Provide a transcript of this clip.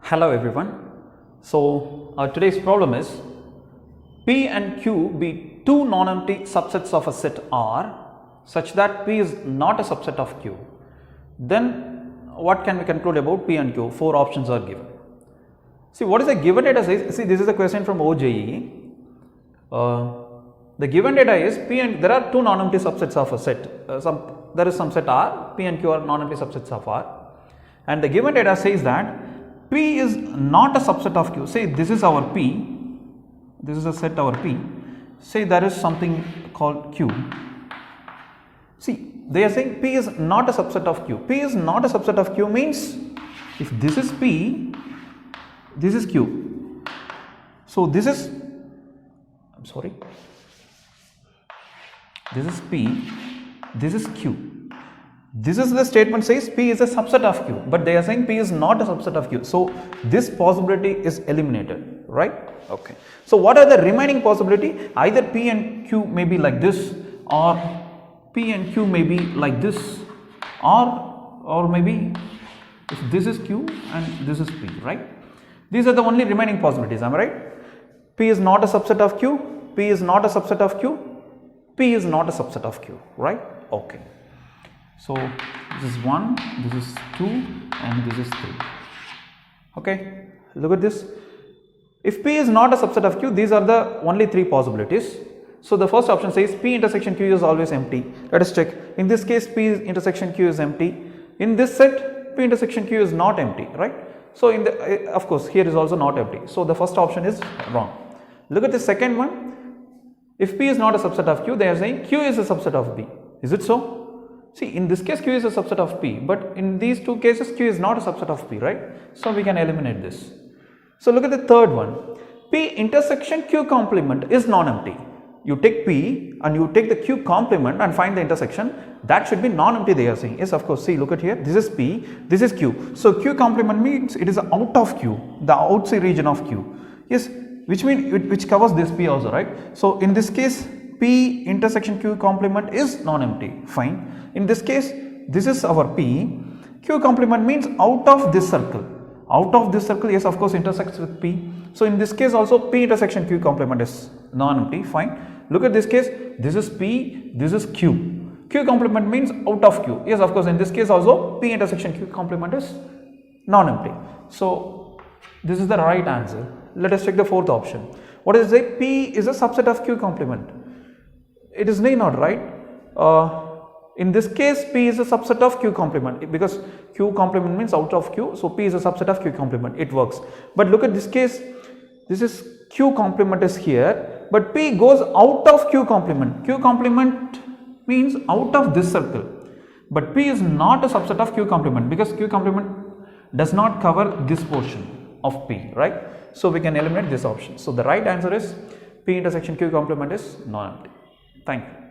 Hello everyone. So today's problem is P and Q be two non-empty subsets of a set R such that P is not a subset of Q. Then what can we conclude about P and Q? Four options are given. See, what is the given data says? See, this is a question from OJEE. The given data is P and there are two non-empty subsets of a set. There is some set R, P and Q are non-empty subsets of R, and the given data says that P is not a subset of Q. Say this is our P, this is a set our P. Say there is something called Q. See, they are saying P is not a subset of Q. P is not a subset of Q means if this is P, this is Q. So this is, this is P, this is Q. This is the statement says P is a subset of Q, but they are saying P is not a subset of Q. So this possibility is eliminated, right? Okay. So what are the remaining possibility? Either P and Q may be like this, or P and Q may be like this, or maybe if this is Q and this is P, right? These are the only remaining possibilities, am I right? P is not a subset of Q, P is not a subset of Q, P is not a subset of Q, right? Okay. So this is 1, this is 2 and this is 3. Okay, look at this. If P is not a subset of Q, these are the only three possibilities. So the first option says P intersection Q is always empty. Let us check. In this case, P intersection Q is empty. In this set, P intersection Q is not empty, right? So in the of course here is also not empty. So the first option is wrong. Look at the second one. If P is not a subset of Q, they are saying Q is a subset of P. Is it so? See, in this case Q is a subset of P, but in these two cases Q is not a subset of P, right? So we can eliminate this. So look at the third one. P intersection Q complement is non-empty. You take P and you take the Q complement and find the intersection. That should be non-empty, they are saying. Yes, of course. See, look at here. This is P, this is Q. So Q complement means it is out of Q, the outside region of Q. Yes, which covers this P also, right? So in this case, P intersection Q complement is non-empty. Fine. In this case, this is our P. Q complement means out of this circle. Out of this circle, yes, of course, intersects with P. So in this case also, P intersection Q complement is non-empty. Fine. Look at this case. This is P. This is Q. Q complement means out of Q. Yes, of course, in this case also, P intersection Q complement is non-empty. So this is the right answer. Let us check the fourth option. What does it say? P is a subset of Q complement. It is not right. In this case, P is a subset of Q complement because Q complement means out of Q. So P is a subset of Q complement. It works. But look at this case. This is Q complement is here, but P goes out of Q complement. Q complement means out of this circle. But P is not a subset of Q complement because Q complement does not cover this portion of P, right? So we can eliminate this option. So the right answer is P intersection Q complement is non-empty. Thank you.